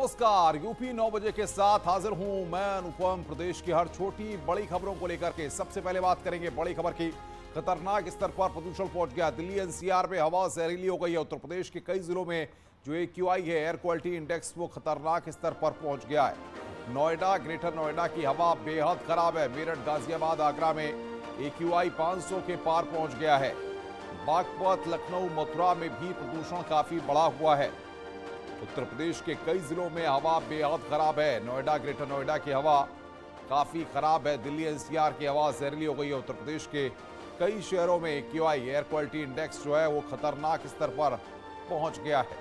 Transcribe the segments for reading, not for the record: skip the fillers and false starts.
नमस्कार। यूपी 9 बजे के साथ हाजिर हूं मैं अनुपम। प्रदेश की हर छोटी बड़ी खबरों को लेकर के सबसे पहले बात करेंगे बड़ी खबर की। खतरनाक स्तर पर प्रदूषण पहुंच गया। दिल्ली एनसीआर में हवा जहरीली हो गई है। उत्तर प्रदेश के कई जिलों में जो AQI है, एयर क्वालिटी इंडेक्स, वो खतरनाक स्तर पर पहुंच गया है। नोएडा, ग्रेटर नोएडा की हवा बेहद खराब है। मेरठ, गाजियाबाद, आगरा में AQI 500 के पार पहुंच गया है। बागपत, लखनऊ, मथुरा में भी प्रदूषण काफी बढ़ा हुआ है। उत्तर प्रदेश के कई जिलों में हवा बेहद खराब है। नोएडा, ग्रेटर नोएडा की हवा काफी खराब है। दिल्ली एनसीआर की हवा जहरीली हो गई है। उत्तर प्रदेश के कई शहरों में AQI, एयर क्वालिटी इंडेक्स जो है वो खतरनाक स्तर पर पहुंच गया है।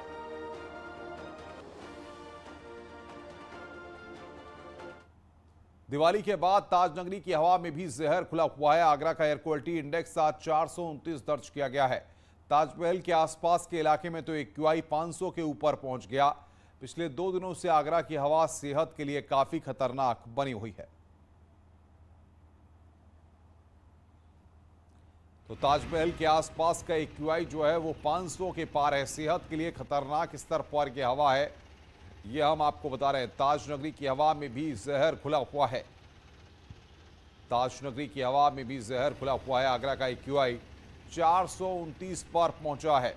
दिवाली के बाद ताजनगरी की हवा में भी जहर खुला हुआ है। आगरा का एयर क्वालिटी इंडेक्स आज 429 दर्ज किया गया है। ताजमहल के आसपास के इलाके में तो AQI 500 के ऊपर पहुंच गया। पिछले 2 दिनों से आगरा की हवा सेहत के लिए काफी खतरनाक बनी हुई है। तो ताजमहल के आसपास का AQI जो है वो 500 के पार है। सेहत के लिए खतरनाक स्तर पर की हवा है, ये हम आपको बता रहे हैं। ताजनगरी की हवा में भी जहर खुला हुआ है। ताजनगरी की हवा में भी जहर खुला हुआ है। आगरा का AQI 429 पर पहुंचा है।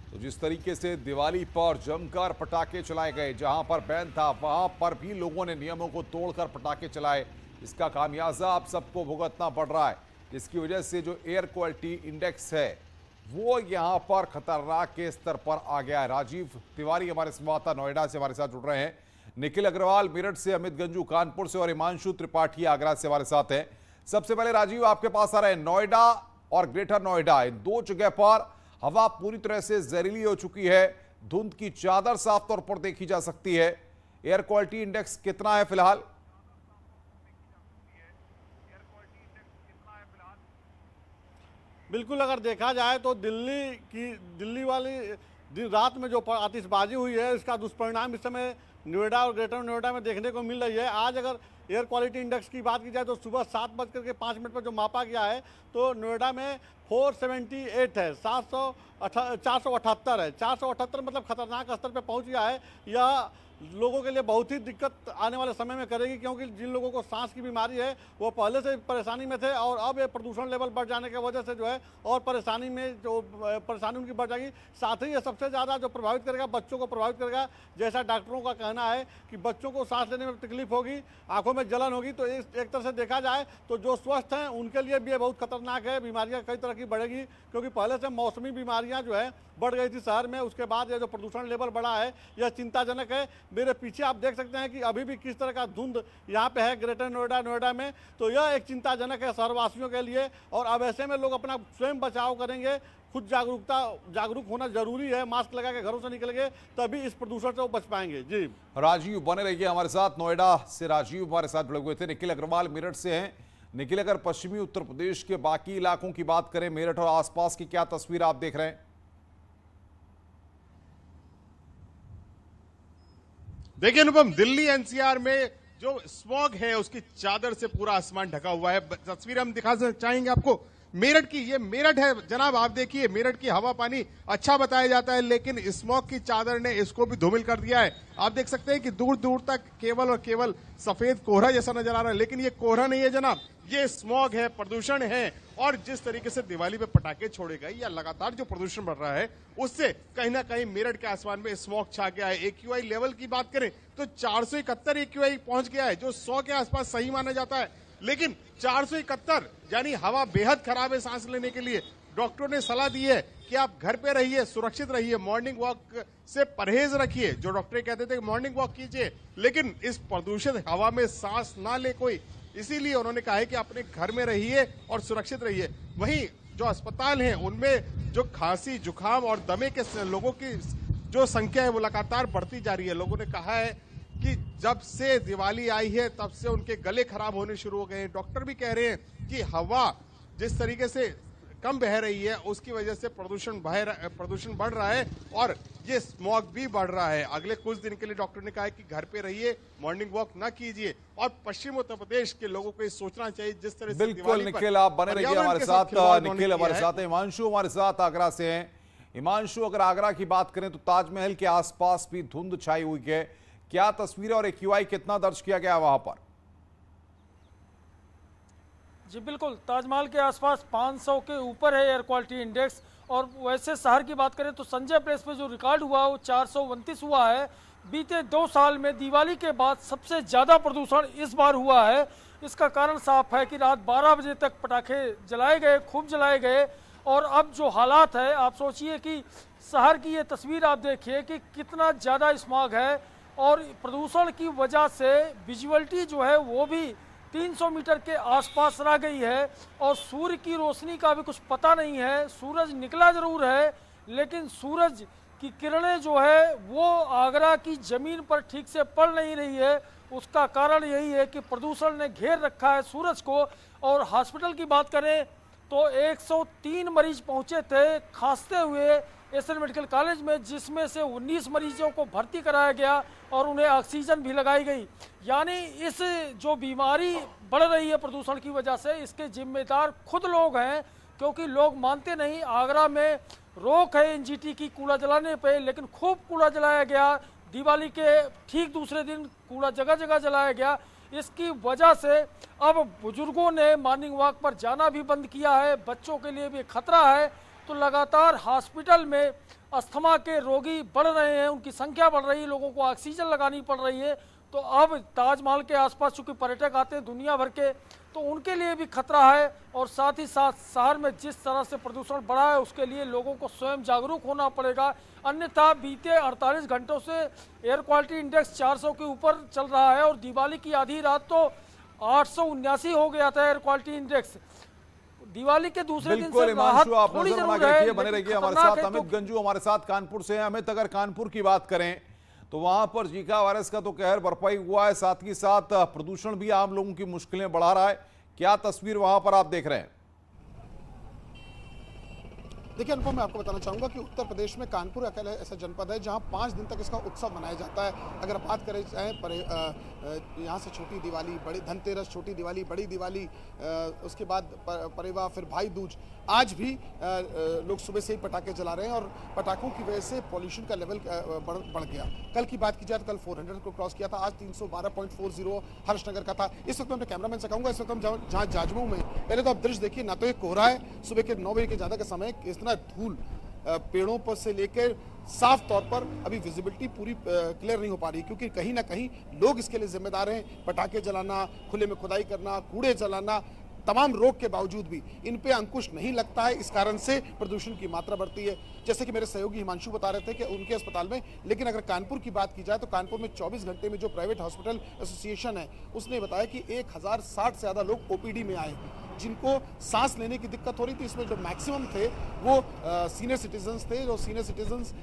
तो जिस तरीके से दिवाली पर जमकर पटाखे चलाए गए, जहां पर बैन था वहां पर भी लोगों ने नियमों को तोड़कर पटाखे चलाए। इसका खामियाजा आप सबको भुगतना पड़ रहा है। इसकी वजह से जो एयर क्वालिटी इंडेक्स है वो यहां पर खतरनाक के स्तर पर आ गया है। राजीव तिवारी हमारे संवाददाता नोएडा से हमारे साथ जुड़ रहे हैं। निखिल अग्रवाल मेरठ से, अमित गंजू कानपुर से और हिमांशु त्रिपाठी आगरा से हमारे साथ हैं। सबसे पहले राजीव, आपके पास आ रहे हैं। नोएडा और ग्रेटर नोएडा, इन 2 जगह पर हवा पूरी तरह से जहरीली हो चुकी है। धुंध की चादर साफ तौर पर देखी जा सकती है। एयर क्वालिटी इंडेक्स कितना है फिलहाल? बिल्कुल, अगर देखा जाए तो दिल्ली वाली दिन रात में जो आतिशबाजी हुई है, इसका दुष्परिणाम इस समय नोएडा और ग्रेटर नोएडा में देखने को मिल रही है। आज अगर एयर क्वालिटी इंडेक्स की बात की जाए तो सुबह 7:05 पर जो मापा गया है तो नोएडा में 478 है, 478 है। 478 मतलब खतरनाक स्तर पे पहुंच गया है। यह लोगों के लिए बहुत ही दिक्कत आने वाले समय में करेगी, क्योंकि जिन लोगों को सांस की बीमारी है वो पहले से परेशानी में थे और अब ये प्रदूषण लेवल बढ़ जाने की वजह से जो है और परेशानी उनकी बढ़ जाएगी। साथ ही ये सबसे ज़्यादा जो प्रभावित करेगा, बच्चों को प्रभावित करेगा। जैसा डॉक्टरों का कहना है कि बच्चों को सांस लेने में तकलीफ होगी, आंखों में जलन होगी। तो एक तरह से देखा जाए तो जो स्वस्थ हैं उनके लिए भी ये बहुत खतरनाक है। बीमारियाँ कई तरह की बढ़ेगी, क्योंकि पहले से मौसमी बीमारियाँ जो है बढ़ गई थी शहर में। उसके बाद ये जो प्रदूषण लेवल बढ़ा है यह चिंताजनक है। मेरे पीछे आप देख सकते हैं कि अभी भी किस तरह का धुंध यहाँ पे है ग्रेटर नोएडा में। तो यह एक चिंताजनक है शहरवासियों के लिए। और अब ऐसे में लोग अपना स्वयं बचाव करेंगे, खुद जागरूक होना जरूरी है। मास्क लगा के घरों से निकलेंगे तभी इस प्रदूषण से वो बच पाएंगे। जी राजीव बने रहिए हमारे साथ। नोएडा से राजीव हमारे साथ जुड़े हुए थे। निखिल अग्रवाल मेरठ से हैं। निखिल, अगर पश्चिमी उत्तर प्रदेश के बाकी इलाकों की बात करें, मेरठ और आसपास की क्या तस्वीर आप देख रहे हैं? देखिए अनुपम, दिल्ली एनसीआर में जो स्मॉग है उसकी चादर से पूरा आसमान ढका हुआ है। तस्वीर हम दिखा चाहेंगे आपको मेरठ की। ये मेरठ है जनाब, आप देखिए मेरठ की हवा पानी अच्छा बताया जाता है, लेकिन स्मॉग की चादर ने इसको भी धूमिल कर दिया है। आप देख सकते हैं कि दूर दूर तक केवल और केवल सफेद कोहरा जैसा नजर आ रहा है, लेकिन ये कोहरा नहीं है जनाब, ये स्मॉग है, प्रदूषण है। और जिस तरीके से दिवाली पे पटाखे छोड़े गए या लगातार जो प्रदूषण बढ़ रहा है उससे कहीं ना कहीं मेरठ के आसमान में स्मॉग छा गया है। AQI लेवल की बात करें तो 471 AQI पहुंच गया है, जो 100 के आसपास सही माना जाता है। लेकिन 471 यानी हवा बेहद खराब है सांस लेने के लिए। डॉक्टरों ने सलाह दी है कि आप घर पे रहिए, सुरक्षित रहिए, मॉर्निंग वॉक से परहेज रखिए। जो डॉक्टर कहते थे मॉर्निंग वॉक कीजिए, लेकिन इस प्रदूषित हवा में सांस ना ले कोई, इसीलिए उन्होंने कहा है कि अपने घर में रहिए और सुरक्षित रहिए। वहीं जो अस्पताल हैं उनमें जो खांसी, जुकाम और दमे के लोगों की जो संख्या है वो लगातार बढ़ती जा रही है। लोगों ने कहा है कि जब से दिवाली आई है तब से उनके गले खराब होने शुरू हो गए हैं। डॉक्टर भी कह रहे हैं कि हवा जिस तरीके से कम बह रही है, उसकी वजह से प्रदूषण बढ़ रहा है और ये स्मॉग भी बढ़ रहा है। अगले कुछ दिन के लिए डॉक्टर ने कहा है कि घर पे रहिए, मॉर्निंग वॉक ना कीजिए और पश्चिम उत्तर प्रदेश के लोगों को ये सोचना चाहिए जिस तरह से बिल्कुल निखिल, आप बने रहिए हमारे साथ। निखिल हमारे साथ है, हिमांशु हमारे साथ आगरा से हैं। हिमांशु, अगर आगरा की बात करें तो ताजमहल के आसपास भी धुंध छाई हुई है, क्या तस्वीरें और एक्यूआई कितना दर्ज किया गया वहां पर? जी बिल्कुल, ताजमहल के आसपास 500 के ऊपर है एयर क्वालिटी इंडेक्स। और वैसे शहर की बात करें तो संजय प्रेस पे जो रिकॉर्ड हुआ वो 429 हुआ है। बीते 2 साल में दिवाली के बाद सबसे ज़्यादा प्रदूषण इस बार हुआ है। इसका कारण साफ है कि रात 12 बजे तक पटाखे जलाए गए, खूब जलाए गए। और अब जो हालात है, आप सोचिए कि शहर की ये तस्वीर आप देखिए कि कितना ज़्यादा स्मॉग है और प्रदूषण की वजह से विजुअलिटी जो है वो भी 300 मीटर के आसपास रह गई है। और सूर्य की रोशनी का भी कुछ पता नहीं है। सूरज निकला जरूर है लेकिन सूरज की किरणें जो है वो आगरा की ज़मीन पर ठीक से पड़ नहीं रही है। उसका कारण यही है कि प्रदूषण ने घेर रखा है सूरज को। और हॉस्पिटल की बात करें तो 103 मरीज पहुंचे थे खांसते हुए एसएन मेडिकल कॉलेज में, जिसमें से 19 मरीजों को भर्ती कराया गया और उन्हें ऑक्सीजन भी लगाई गई। यानी इस जो बीमारी बढ़ रही है प्रदूषण की वजह से, इसके जिम्मेदार खुद लोग हैं, क्योंकि लोग मानते नहीं। आगरा में रोक है एनजीटी की कूड़ा जलाने पे, लेकिन खूब कूड़ा जलाया गया। दिवाली के ठीक दूसरे दिन कूड़ा जगह जगह जलाया गया। इसकी वजह से अब बुजुर्गों ने मॉर्निंग वॉक पर जाना भी बंद किया है। बच्चों के लिए भी खतरा है। तो लगातार हॉस्पिटल में अस्थमा के रोगी बढ़ रहे हैं, उनकी संख्या बढ़ रही है, लोगों को ऑक्सीजन लगानी पड़ रही है। तो अब ताजमहल के आसपास चूंकि पर्यटक आते हैं दुनिया भर के, तो उनके लिए भी खतरा है। और साथ ही साथ शहर में जिस तरह से प्रदूषण बढ़ा है उसके लिए लोगों को स्वयं जागरूक होना पड़ेगा। अन्यथा बीते 48 घंटों से एयर क्वालिटी इंडेक्स 400 के ऊपर चल रहा है और दिवाली की आधी रात तो 879 हो गया था एयर क्वालिटी इंडेक्स। दिवाली के दूसरे दिन से राहत थोड़ी जरूर है। बने रहिए हमारे साथ। अमित गंजू हमारे साथ कानपुर से हैं। अमित, अगर कानपुर की बात करें तो वहां पर जीका वायरस का तो कहर बरपाई हुआ है, साथ ही साथ प्रदूषण भी आम लोगों की मुश्किलें बढ़ा रहा है। क्या तस्वीर वहां पर आप देख रहे हैं? देखिए अनुपम, मैं आपको बताना चाहूँगा कि उत्तर प्रदेश में कानपुर अकेला ऐसा जनपद है जहाँ 5 दिन तक इसका उत्सव मनाया जाता है। अगर बात करें यहाँ से छोटी दिवाली, बड़ी धनतेरस, छोटी दिवाली, बड़ी दिवाली, उसके बाद परेवा, फिर भाई दूज। आज भी लोग सुबह से ही पटाखे जला रहे हैं और पटाखों की वजह से पॉल्यूशन का लेवल बढ़ गया। कल की बात की जाए तो कल 400 को क्रॉस किया था, आज 312.40 हर्षनगर का था। इस वक्त मैं अपने कैमरामैन से कहूँगा, इस वक्त हम जहाँ जाजमऊ में, पहले तो आप दृश्य देखिए, ना तो ये कोहरा है, सुबह के 9 बजे के ज़्यादा का समय, इतना धूल पेड़ों पर से लेकर साफ तौर पर अभी विजिबिलिटी पूरी क्लियर नहीं हो पा रही, क्योंकि कहीं ना कहीं लोग इसके लिए जिम्मेदार हैं। पटाखे जलाना, खुले में खुदाई करना, कूड़े जलाना, तमाम रोक के बावजूद भी इन पे अंकुश नहीं लगता है। इस कारण से प्रदूषण की मात्रा बढ़ती है। जैसे कि मेरे सहयोगी हिमांशु बता रहे थे कि उनके अस्पताल में, लेकिन अगर कानपुर की बात की जाए तो कानपुर में 24 घंटे में जो प्राइवेट हॉस्पिटल एसोसिएशन है उसने बताया कि 1060 से ज़्यादा लोग ओपीडी में आए जिनको सांस लेने की दिक्कत हो रही थी। इसमें जो मैक्सिमम थे वो सीनियर सिटीजन्स थे, जो सीनियर सिटीजन्स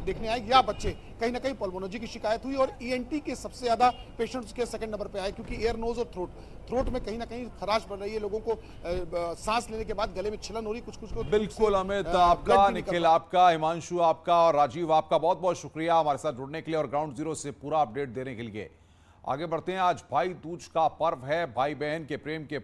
देखने आए, या बच्चे। कहीं ना कहीं पल्मोनोलॉजी की शिकायत हुई और ईएनटी के सबसे ज़्यादा पेशेंट्स के सेकंड नंबर पे आए, क्योंकि एयर, नोज और थ्रोट में कहीं ना कहीं खराश बढ़ रही है। लोगों को सांस लेने के बाद गले में छिलन हो रही, कुछ को। बिल्कुल अमित, आपका, निखिल आपका, हिमांशु आपका और राजीव आपका बहुत बहुत शुक्रिया हमारे साथ जुड़ने के लिए और ग्राउंड जीरो से पूरा अपडेट देने के लिए। आगे बढ़ते हैं। आज भाई दूज का पर्व है। भाई बहन के प्रेम के